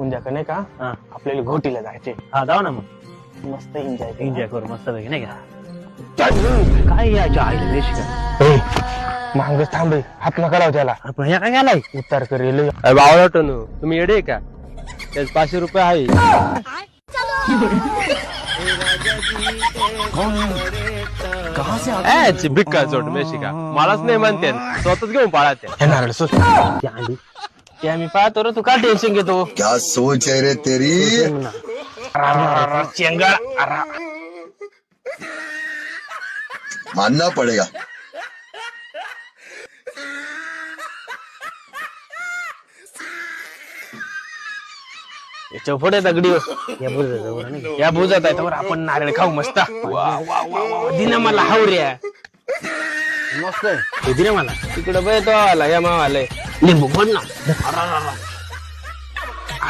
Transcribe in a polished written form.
उद्या नाही का हा आपल्याला घोटीला जायचे हा जाऊ ना मग मस्त एन्जॉय एन्जॉय करू मस्त पैकी नाही का काय याच्या आईला वेश का मांग थांबे हात नका लाव त्याला आपण ह्या काय गेलाय उतार करेल बावळा टनू तुम्ही येडे का त्याच 500 रुपये आहे भिक्का चोट मेशी का मलाच नाही म्हणते स्वतःच घेऊन पाळा त्या नारळ सुट ती आली ते आम्ही पाहतो रे तू का टेन्शन घेतो क्या सोच है रे तेरी चेंगळ मानना पड़ेगा याच्या पुढे दगडी या बोल नाही या बुजात आहे तर आपण नारळ खाऊ मस्त वा वा वा वा दिना मला हावऱ्या मस्त आहे हे दिले मला तिकडे बैतो आला या मावाले लिंबू फोड ना